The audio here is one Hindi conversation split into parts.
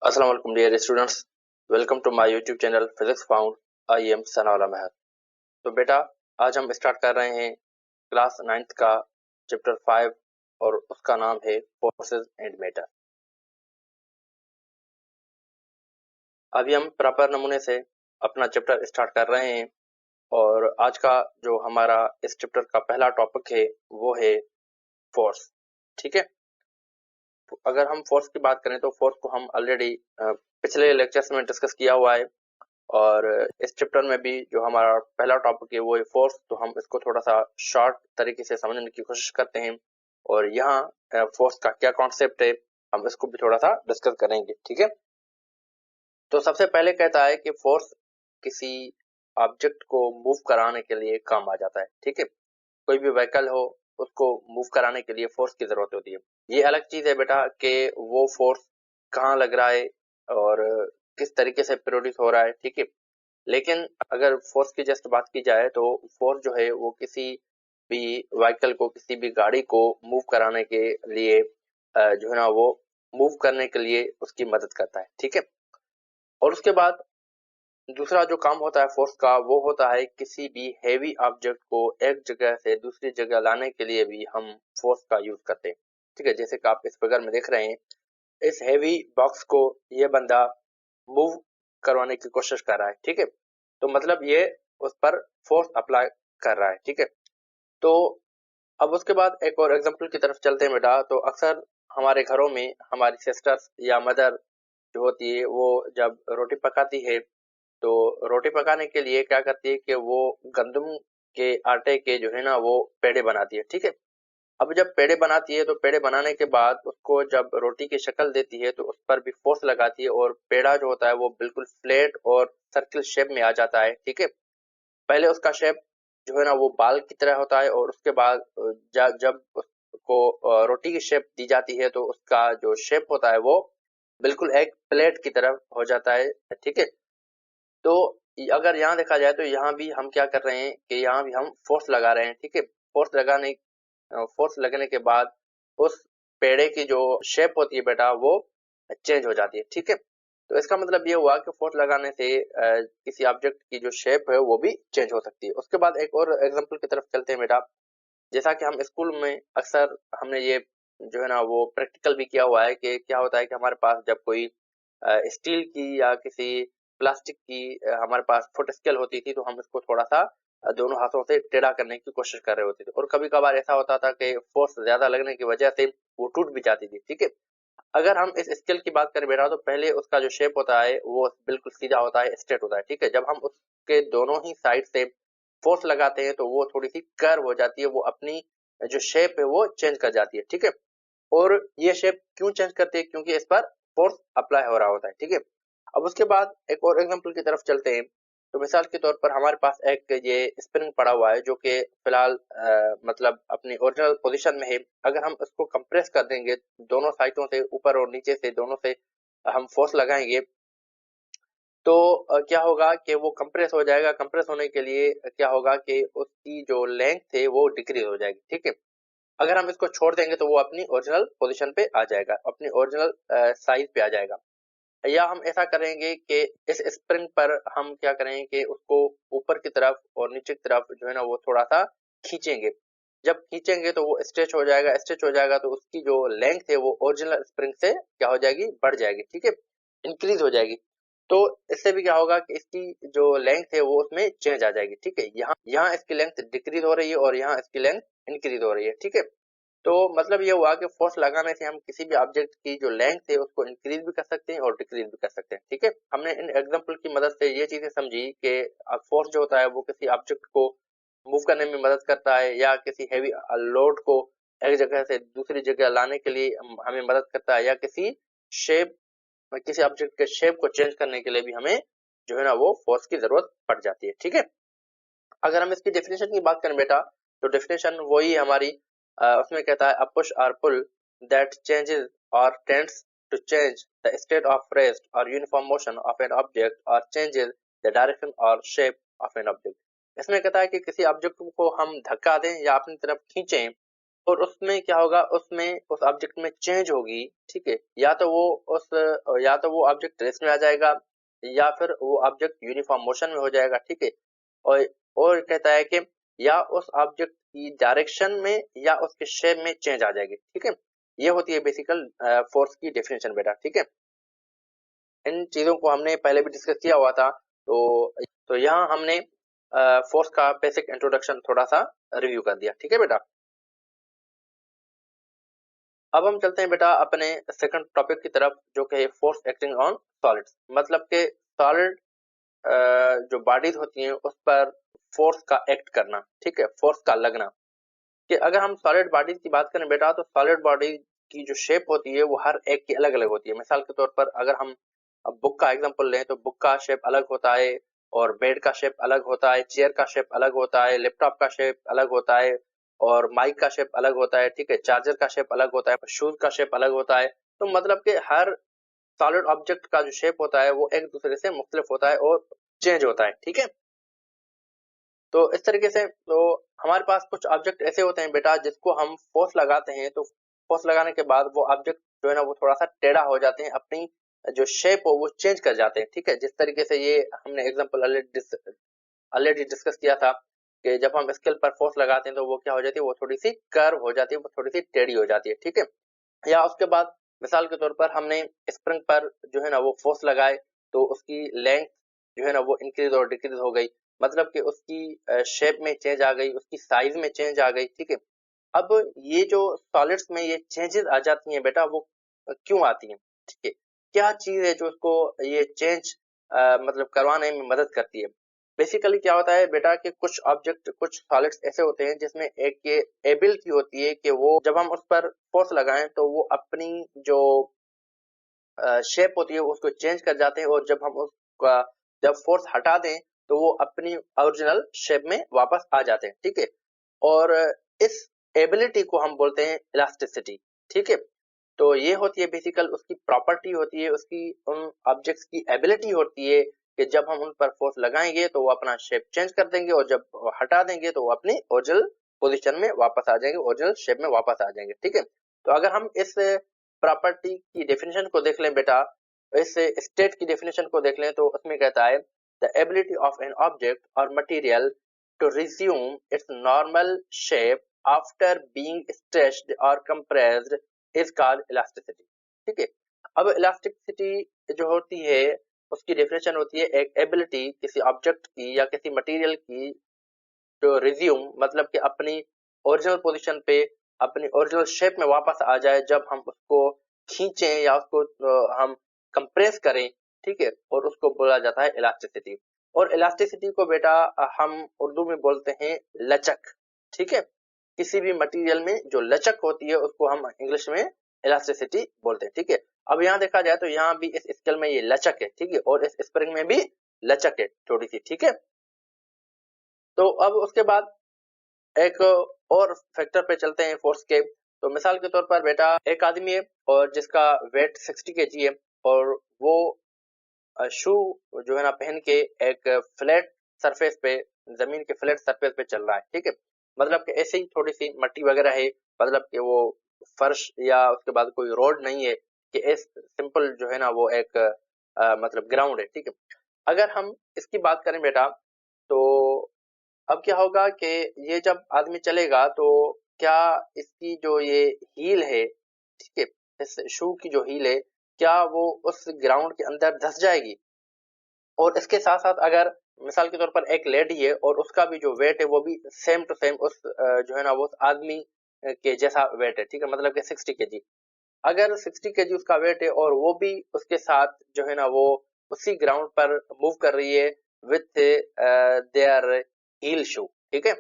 अस्सलाम वालेकुम dear students, welcome to my YouTube channel physics found. I am Sanaullah Mahar. तो बेटा, आज हम स्टार्ट कर रहे हैं क्लास 9th का चैप्टर 5 और उसका नाम है फोर्सेस एंड मैटर। अभी हम प्रॉपर नमूने से अपना चैप्टर स्टार्ट कर रहे हैं और आज का जो हमारा इस चैप्टर का पहला टॉपिक है वो है फोर्स। ठीक है, तो अगर हम फोर्स की बात करें तो फोर्स को हम ऑलरेडी पिछले लेक्चर्स में डिस्कस किया हुआ है और इस चैप्टर में भी जो हमारा पहला टॉपिक है वो है फोर्स। तो हम इसको थोड़ा सा शॉर्ट तरीके से समझने की कोशिश करते हैं और यहाँ फोर्स का क्या कॉन्सेप्ट है हम इसको भी थोड़ा सा डिस्कस करेंगे। ठीक है, तो सबसे पहले कहता है कि फोर्स किसी ऑब्जेक्ट को मूव कराने के लिए काम आ जाता है। ठीक है, कोई भी व्हीकल हो उसको मूव कराने के लिए फोर्स की जरूरत होती है। ये अलग चीज है बेटा कि वो फोर्स कहाँ लग रहा है और किस तरीके से प्रोड्यूस हो रहा है। ठीक है, लेकिन अगर फोर्स की जस्ट बात की जाए तो फोर्स जो है वो किसी भी व्हीकल को, किसी भी गाड़ी को मूव कराने के लिए जो है ना वो मूव करने के लिए उसकी मदद करता है। ठीक है, और उसके बाद दूसरा जो काम होता है फोर्स का वो होता है किसी भी हैवी ऑब्जेक्ट को एक जगह से दूसरी जगह लाने के लिए भी हम फोर्स का यूज करते हैं। ठीक है, जैसे कि आप इस फिगर में देख रहे हैं, इस हैवी बॉक्स को ये बंदा मूव करवाने की कोशिश कर रहा है। ठीक है, तो मतलब ये उस पर फोर्स अप्लाई कर रहा है। ठीक है, तो अब उसके बाद एक और एग्जांपल की तरफ चलते हैं बेटा। तो अक्सर हमारे घरों में हमारी सिस्टर्स या मदर जो होती है वो जब रोटी पकाती है तो रोटी पकाने के लिए क्या करती है कि वो गंदम के आटे के जो है ना वो पेड़े बनाती है। ठीक है, अब जब पेड़े बनाती है तो पेड़े बनाने के बाद उसको जब रोटी की शक्ल देती है तो उस पर भी फोर्स लगाती है और पेड़ा जो होता है वो बिल्कुल फ्लैट और सर्किल शेप में आ जाता है। ठीक है, पहले उसका शेप जो है ना वो बाल की तरह होता है और उसके बाद जब उसको रोटी की शेप दी जाती है तो उसका जो शेप होता है वो बिल्कुल एक प्लेट की तरह हो जाता है। ठीक है, तो अगर यहाँ देखा जाए तो यहाँ भी हम क्या कर रहे हैं कि यहाँ भी हम फोर्स लगा रहे हैं। ठीक है, फोर्स लगने के बाद उस पेड़े की जो शेप होती है बेटा वो चेंज हो जाती है। ठीक है, तो इसका मतलब ये हुआ कि फोर्स लगाने से किसी ऑब्जेक्ट की जो शेप है वो भी चेंज हो सकती है। उसके बाद एक और एग्जांपल की तरफ चलते हैं बेटा। जैसा कि हम स्कूल में अक्सर हमने ये जो है ना वो प्रैक्टिकल भी किया हुआ है कि क्या होता है कि हमारे पास जब कोई स्टील की या किसी प्लास्टिक की हमारे पास फुट स्केल होती थी तो हम इसको थोड़ा सा दोनों हाथों से टेढ़ा करने की कोशिश कर रहे होते थे और कभी कभार ऐसा होता था कि फोर्स ज्यादा लगने की वजह से वो टूट भी जाती थी। ठीक है, अगर हम इस स्केल की बात करें बेटा तो पहले उसका जो शेप होता है वो बिल्कुल सीधा होता है, स्ट्रेट होता है। ठीक है, जब हम उसके दोनों ही साइड से फोर्स लगाते हैं तो वो थोड़ी सी कर्व हो जाती है, वो अपनी जो शेप है वो चेंज कर जाती है। ठीक है, और ये शेप क्यों चेंज करती है? क्योंकि इस पर फोर्स अप्लाई हो रहा होता है। ठीक है, अब उसके बाद एक और एग्जांपल की तरफ चलते हैं। तो मिसाल के तौर पर हमारे पास एक ये स्प्रिंग पड़ा हुआ है जो कि फिलहाल मतलब अपनी ओरिजिनल पोजीशन में है। अगर हम इसको कंप्रेस कर देंगे दोनों साइडों से, ऊपर और नीचे से, दोनों से हम फोर्स लगाएंगे तो क्या होगा कि वो कंप्रेस हो जाएगा। कंप्रेस होने के लिए क्या होगा कि उसकी जो लेंथ है वो डिक्रीज हो जाएगी। ठीक है, अगर हम इसको छोड़ देंगे तो वो अपनी ओरिजिनल पोजीशन पे आ जाएगा, अपनी ओरिजिनल साइज पे आ जाएगा। या हम ऐसा करेंगे कि इस स्प्रिंग पर हम क्या करेंगे कि उसको ऊपर की तरफ और नीचे की तरफ जो है ना वो थोड़ा सा खींचेंगे। जब खींचेंगे तो वो स्ट्रेच हो जाएगा, स्ट्रेच हो जाएगा तो उसकी जो लेंथ है वो ओरिजिनल स्प्रिंग से क्या हो जाएगी, बढ़ जाएगी। ठीक है, इंक्रीज हो जाएगी। तो इससे भी क्या होगा कि इसकी जो लेंथ है वो उसमें चेंज आ जाएगी। ठीक है, यहाँ यहाँ इसकी लेंथ डिक्रीज हो रही है और यहाँ इसकी लेंथ इंक्रीज हो रही है। ठीक है, तो मतलब ये हुआ कि फोर्स लगाने से हम किसी भी ऑब्जेक्ट की जो लेंथ है उसको इंक्रीज भी कर सकते हैं और डिक्रीज भी कर सकते हैं। ठीक है, हमने इन एग्जांपल की मदद से ये चीजें समझी कि फोर्स जो होता है वो किसी ऑब्जेक्ट को मूव करने में मदद करता है या किसी हैवी लोड को एक जगह से दूसरी जगह लाने के लिए हमें मदद करता है, या किसी ऑब्जेक्ट के शेप को चेंज करने के लिए भी हमें जो है ना वो फोर्स की जरूरत पड़ जाती है। ठीक है, अगर हम इसकी डेफिनेशन की बात करें बेटा तो डेफिनेशन वही हमारी उसमें कहता है a push or pull that changes or tends to change the state of rest or uniform motion of an object or changes the direction or shape of an object. इसमें कहता है कि किसी ऑब्जेक्ट को हम धक्का दें या अपनी तरफ खींचें और उसमें क्या होगा, उसमें उस ऑब्जेक्ट में चेंज होगी, ठीक है, या तो वो ऑब्जेक्ट रेस्ट में आ जाएगा या फिर वो ऑब्जेक्ट यूनिफॉर्म मोशन में हो जाएगा, ठीक है। और और कहता है कि या उस ऑब्जेक्ट की डायरेक्शन में या उसके शेप में चेंज आ जाएगी, ठीक है। ये होती है बेसिकल फोर्स की डेफिनेशन बेटा, ठीक है। इन चीजों को हमने पहले भी डिस्कस किया हुआ था, तो यहाँ हमने फोर्स का बेसिक इंट्रोडक्शन थोड़ा सा रिव्यू कर दिया, ठीक है बेटा। अब हम चलते हैं बेटा अपने सेकंड टॉपिक की तरफ, जो कि है फोर्स एक्टिंग ऑन सॉलिड्स। मतलब के सॉलिड जो बॉडीज होती हैं उस पर फोर्स का एक्ट करना, ठीक है, फोर्स का लगना। कि अगर हम सॉलिड बॉडीज की बात करें बेटा, तो सॉलिड बॉडी की जो शेप होती है वो हर एक की अलग अलग होती है। मिसाल के तौर पर अगर हम अब बुक का एग्जांपल लें, तो बुक का शेप अलग होता है, और बेड का शेप अलग होता है, चेयर का शेप अलग होता है, लैपटॉप का शेप अलग होता है, और माइक का शेप अलग होता है, ठीक है, चार्जर का शेप अलग होता है, शूज का शेप अलग होता है। तो मतलब कि हर सॉलिड ऑब्जेक्ट का जो शेप होता है वो एक दूसरे से मुख्तलिफ होता है और चेंज होता है, ठीक है। तो इस तरीके से तो हमारे पास कुछ ऑब्जेक्ट ऐसे होते हैं बेटा जिसको हम फोर्स लगाते हैं, तो फोर्स लगाने के बाद वो ऑब्जेक्ट जो है ना वो थोड़ा सा टेढ़ा हो जाते हैं, अपनी जो शेप हो वो चेंज कर जाते हैं, ठीक है। जिस तरीके से ये हमने एग्जांपल ऑलरेडी डिस्कस किया था कि जब हम स्केल पर फोर्स लगाते हैं तो वो क्या हो जाती है, वो थोड़ी सी कर्व हो जाती है, वो थोड़ी सी टेढ़ी हो जाती है, ठीक है। या उसके बाद मिसाल के तौर पर हमने स्प्रिंग पर जो है ना वो फोर्स लगाए, तो उसकी लेंथ जो है ना वो इंक्रीज और डिक्रीज हो गई, मतलब कि उसकी शेप में चेंज आ गई, उसकी साइज में चेंज आ गई, ठीक है। अब ये जो सॉलिड्स में ये चेंजेस आ जाती हैं बेटा, वो क्यों आती हैं, ठीक है। क्या चीज है जो उसको ये चेंज मतलब करवाने में मदद करती है। बेसिकली क्या होता है बेटा कि कुछ ऑब्जेक्ट, कुछ सॉलिड्स ऐसे होते हैं जिसमें एक ये एबिलिटी होती है कि वो जब हम उस पर फोर्स लगाएं तो वो अपनी जो शेप होती है उसको चेंज कर जाते हैं, और जब हम उसका जब फोर्स हटा दें तो वो अपनी ओरिजिनल शेप में वापस आ जाते हैं, ठीक है। और इस एबिलिटी को हम बोलते हैं इलास्टिसिटी, ठीक है। तो ये होती है बेसिकल उसकी प्रॉपर्टी होती है, उसकी उन ऑब्जेक्ट्स की एबिलिटी होती है कि जब हम उन पर फोर्स लगाएंगे तो वो अपना शेप चेंज कर देंगे, और जब हटा देंगे तो वो अपनी ओरिजिनल पोजीशन में वापस आ जाएंगे, ओरिजिनल शेप में वापस आ जाएंगे, ठीक है। तो अगर हम इस प्रॉपर्टी की डेफिनेशन को देख लें बेटा, इस स्टेट की डेफिनेशन को देख लें, तो उसमें कहता है the ability of an object or material to resume its normal shape after being stretched or compressed is called elasticity, ठीक है। अब इलास्टिसिटी जो होती है उसकी डेफिनेशन होती है एक एबिलिटी किसी ऑब्जेक्ट की या किसी मटेरियल की जो रिज्यूम मतलब कि अपनी ओरिजिनल पोजीशन पे, अपनी ओरिजिनल शेप में वापस आ जाए जब हम उसको खींचें या उसको हम कंप्रेस करें, ठीक है। और उसको बोला जाता है इलास्टिसिटी। और इलास्टिसिटी को बेटा हम उर्दू में बोलते हैं लचक, ठीक है। किसी भी मटेरियल में जो लचक होती है उसको हम इंग्लिश में इलास्टिसिटी बोलते हैं, ठीक है। अब यहाँ देखा जाए तो यहाँ भी इस स्केल में ये लचक है, ठीक है, और इस स्प्रिंग में भी लचक है थोड़ी सी, ठीक है। तो अब उसके बाद एक और फैक्टर पे चलते हैं फोर्स के। तो मिसाल के तौर पर बेटा एक आदमी है और जिसका वेट 60 केजी है, और वो शू जो है ना पहन के एक फ्लैट सरफेस पे, जमीन के फ्लैट सरफेस पे चल रहा है, ठीक है। मतलब कि ऐसे ही थोड़ी सी मट्टी वगैरह है, मतलब कि वो फर्श या उसके बाद कोई रोड नहीं है, कि इस सिंपल जो है ना वो एक मतलब ग्राउंड है, ठीक है। अगर हम इसकी बात करें बेटा, तो अब क्या होगा कि ये जब आदमी चलेगा तो क्या इसकी जो ये हील है, ठीक है, इस शू की जो हील है, क्या वो उस ग्राउंड के अंदर धस जाएगी। और इसके साथ साथ अगर मिसाल के तौर पर एक लेडी है और उसका भी जो वेट है वो भी सेम टू सेम उस जो है ना वो उस आदमी के जैसा वेट है, ठीक है, मतलब कि 60 केजी। अगर 60 केजी उसका वेट है और वो भी उसके साथ जो है ना वो उसी ग्राउंड पर मूव कर रही है विथ देयर हील शू, ठीक है,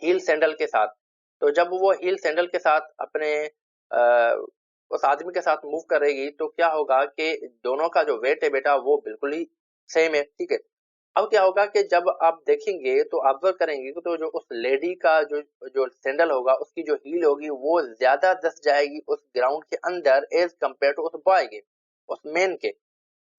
हील सैंडल के साथ। तो जब वो हील सैंडल के साथ अपने उस आदमी के साथ मूव करेगी तो क्या होगा कि दोनों का जो वेट है बेटा वो बिल्कुल ही सेम है, ठीक है। अब क्या होगा कि जब आप देखेंगे तो ऑब्जर्व करेंगे तो जो उस लेडी का जो जो सैंडल होगा उसकी जो हील होगी वो ज्यादा धस जाएगी उस ग्राउंड के अंदर एज कंपेयर टू उस बॉय के, उस मैन के,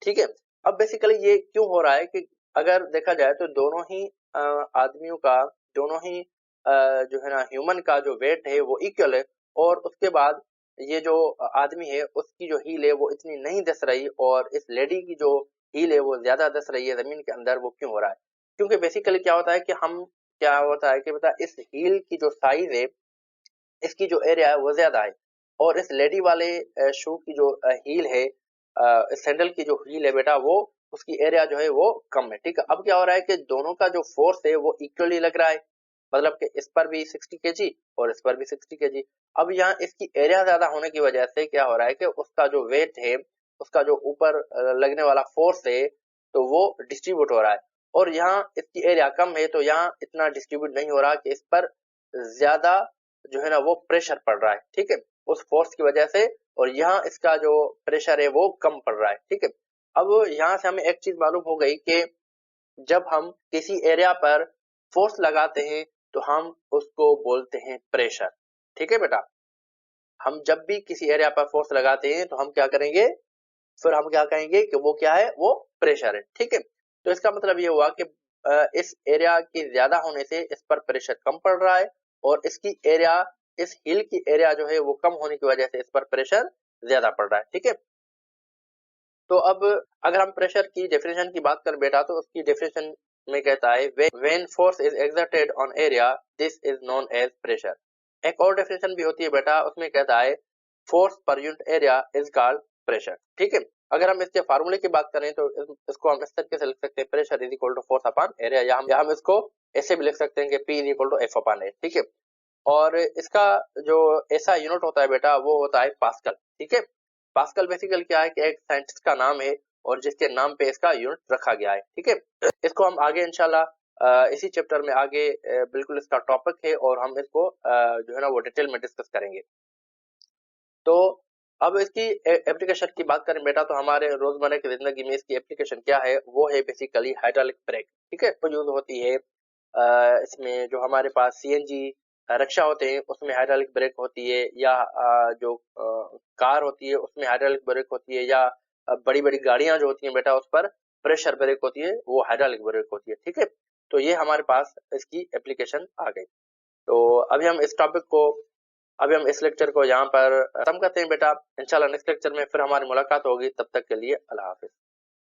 ठीक है। अब बेसिकली ये क्यों हो रहा है कि अगर देखा जाए तो दोनों ही आदमियों का, दोनों ही जो है ना ह्यूमन का जो वेट है वो इक्वल है, और उसके बाद ये जो आदमी है उसकी जो हील है वो इतनी नहीं धस रही, और इस लेडी की जो हील है वो ज्यादा धस रही है जमीन के अंदर, वो क्यों हो रहा है? क्योंकि बेसिकली क्या होता है कि हम क्या होता है कि बता इस हील की जो साइज है, इसकी जो एरिया है वो ज्यादा है, और इस लेडी वाले शू की जो हील है, इस सैंडल की जो हील है बेटा, वो उसकी एरिया जो है वो कम है। ठीक है, अब क्या हो रहा है कि दोनों का जो फोर्स है वो इक्वली लग रहा है, मतलब कि इस पर भी 60 केजी और इस पर भी 60 केजी। अब यहाँ इसकी एरिया ज्यादा होने की वजह से क्या हो रहा है कि उसका जो वेट है, उसका जो ऊपर लगने वाला फोर्स है, तो वो डिस्ट्रीब्यूट हो रहा है, और यहाँ इसकी एरिया कम है, तो यहाँ इतना डिस्ट्रीब्यूट नहीं हो रहा कि इस पर ज्यादा जो है ना वो प्रेशर पड़ रहा है। ठीक है, उस फोर्स की वजह से, और यहाँ इसका जो प्रेशर है वो कम पड़ रहा है। ठीक है, अब यहाँ से हमें एक चीज मालूम हो गई कि जब हम किसी एरिया पर फोर्स लगाते हैं तो हम उसको बोलते हैं प्रेशर। ठीक है बेटा, हम जब भी किसी एरिया पर फोर्स लगाते हैं तो हम क्या करेंगे, फिर हम क्या कहेंगे कि वो क्या है, वो प्रेशर है। ठीक है, तो इसका मतलब ये हुआ कि इस एरिया के ज्यादा होने से इस पर प्रेशर कम पड़ रहा है, और इसकी एरिया, इस हिल की एरिया जो है वो कम होने की वजह से इस पर प्रेशर ज्यादा पड़ रहा है। ठीक है, तो अब अगर हम प्रेशर की डेफिनेशन की बात करें बेटा, तो उसकी डेफिनेशन में कहता है when force is exerted on area this is known as pressure. एक और डेफिनेशन भी होती है बेटा, उसमें कहता है force per unit area is called pressure. ठीक है, अगर हम इसके फार्मूले की बात करें तो इसको हम इस तरीके से लिख सकते हैं, pressure is equal to force upon area, या हम इसको ऐसे भी लिख सकते हैं कि P is equal to F upon A. ठीक है, और इसका जो ऐसा यूनिट होता है बेटा वो होता है पास्कल। ठीक है, पास्कल बेसिकली क्या है कि एक साइंटिस्ट का नाम है, और जिसके नाम पे इसका यूनिट रखा गया है। ठीक है, इसको हम आगे इंशाल्लाह इसी चैप्टर में आगे बिल्कुल इसका टॉपिक है, और हम इसको जो है ना वो डिटेल में डिस्कस करेंगे। तो अब इसकी एप्लीकेशन की बात करें बेटा, तो हमारे रोजमर्रा की जिंदगी में इसकी एप्लीकेशन क्या है, वो है बेसिकली हाइड्रोलिक ब्रेक। ठीक है, तो यूज होती है इसमें जो हमारे पास सीएनजी रिक्शा होते हैं उसमें हाइड्रोलिक ब्रेक होती है, या जो कार होती है उसमें हाइड्रोलिक ब्रेक होती है, या बड़ी बड़ी गाड़ियां जो होती हैं बेटा उस पर प्रेशर ब्रेक होती है, वो हाइड्रोलिक ब्रेक होती है। ठीक है, तो ये हमारे पास इसकी एप्लीकेशन आ गई। तो अभी हम इस लेक्चर को यहाँ पर खत्म करते हैं बेटा। इंशाल्लाह नेक्स्ट लेक्चर में फिर हमारी मुलाकात होगी, तब तक के लिए अल्लाह हाफिज।